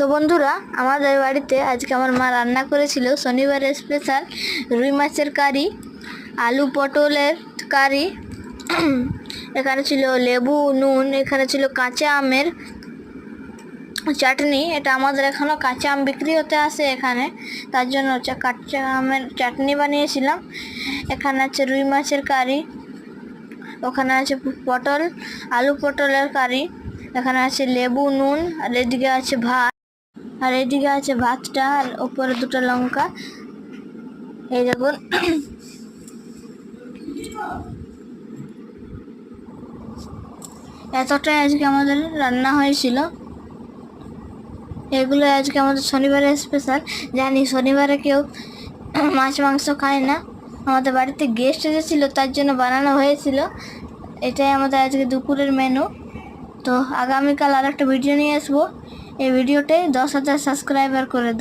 তো বন্ধুরা, আমাদের বাড়িতে আজকে আমার মা রান্না করেছিল শনিবারের স্পেশাল রুই মাছের কারি, আলু পটলের কারি। এখানে ছিল লেবু, নুন, এখানে ছিল কাঁচা আমের চাটনি। এটা আমাদের এখনও কাঁচা আম বিক্রি হতে আসে এখানে, তার জন্য হচ্ছে কাঁচা আমের চাটনি বানিয়েছিলাম। এখানে আছে রুই মাছের কারি, ওখানে আছে পটল, আলু পটলের কারি, এখানে আছে লেবু, নুন, আর এদিকে আছে ভাত, আর এদিকে আছে ভাতটা, আর উপরে দুটো লঙ্কা। এই দেখুন, এতটাই আজকে আমাদের রান্না হয়েছিল। এগুলো আজকে আমাদের শনিবারের স্পেশাল। জানি শনিবারে কেউ মাছ মাংস খায় না, আমাদের বাড়িতে গেস্ট এসেছিলো তার জন্য বানানো হয়েছিল। এটাই আমাদের আজকে দুপুরের মেনু। তো আগামীকাল আর একটা ভিডিও নিয়ে আসবো। এই ভিডিওতে 10,000 সাবস্ক্রাইবার করে দাও।